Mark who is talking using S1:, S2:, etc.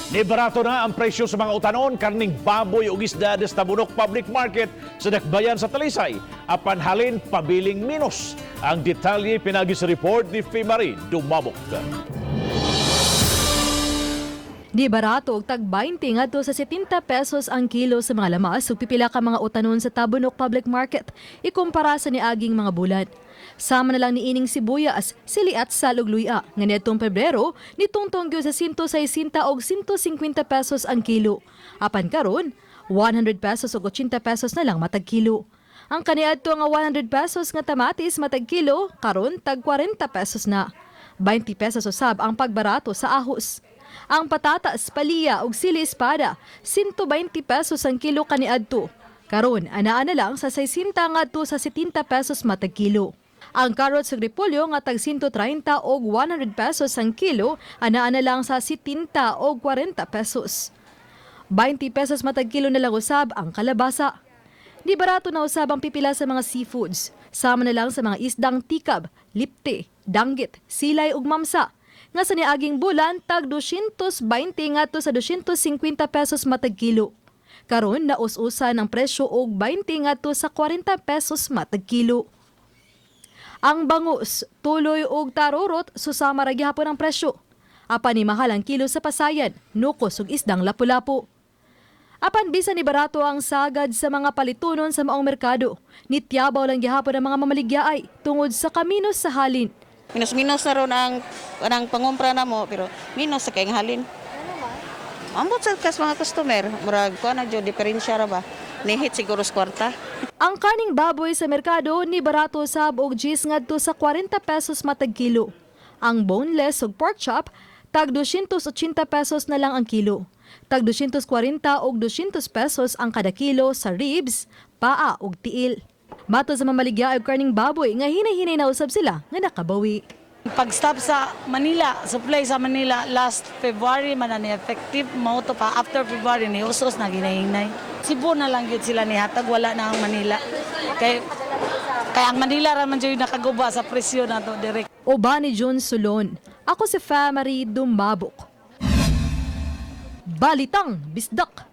S1: Nibarato na ang presyo sa mga utanon, karne'ng baboy ug isda sa Tabunok Public Market sa Dakbayan sa Talisay. Apan halin pabiling minus. Ang detalye pinagi sa report ni Marie Dumabok.
S2: Di barato og tag 20 ngadto sa 70 pesos ang kilo sa mga lamas ug pipila ka mga utanon sa Tabunok Public Market ikumpara sa niaging mga bulan. Sama na lang ni ining sibuyas, sili at salog luya nga nitong Pebrero nitungtong gyud sa 160 og 150 pesos ang kilo. Apan karon 100 pesos ug 80 pesos na lang matag kilo. Ang kaniadto nga 100 pesos nga tamatis matag kilo karon tag 40 pesos na. 20 pesos usab ang pagbarato sa ahos. Ang patatas, palya ug sili espada, 120 pesos ang kilo kaniadto. Karon anaa na lang sa 60 ngadto sa 70 pesos matag kilo. Ang carrots ug repolyo nga tag 130 og 100 pesos ang kilo, anaa na lang sa 70 og 40 pesos. 20 pesos matag kilo na lang usab ang kalabasa. Di barato na usab ang pipila sa mga seafoods. Sama na lang sa mga isdang tikab, lipte, danggit, silay ug mamsa. Nga sa niaging bulan, tag 220 ngadto sa 250 pesos matag kilo. Karon naus-usan ang presyo og 20 ngadto sa 40 pesos matag kilo. Ang bangus, tuloy ug tarurot susama ra gihapon ang presyo. Apan ni mahal ang kilo sa pasayan, nukos ug isdang lapu-lapu. Apan bisan ni barato ang sagad sa mga palitunon sa maong merkado, nityabaw lang gihapon ang mga mamaligyaay tungod sa kaminos sa halin.
S3: Minus-minus na ron ang pangompra na mo, pero minus sa kayong halin. Ambot sa mga customer, murag ko na dyan, diferensya ra ba? Nihit siguro sa kwarta.
S2: Ang karne'ng baboy sa merkado ni barato sab og 10 ngadto sa 40 pesos matag kilo. Ang boneless ug pork chop tag 280 pesos na lang ang kilo. Tag 240 og 200 pesos ang kada kilo sa ribs, paa ug tiil. Mato sa mamaligya og karne'ng baboy nga hinay-hinay na usab sila nga nakabawi.
S4: Pag-stop sa Manila, supply sa Manila last February man na effective mo to pa after February ni usos na ginahinay. Cebu na lang gyud sila nihatag, wala na ang Manila. Kay ang Manila ra man jud nakaguba sa presyo na to direct.
S2: Oba ni John Sulon. Ako si Marie Dumabok. Balitang Bisdak.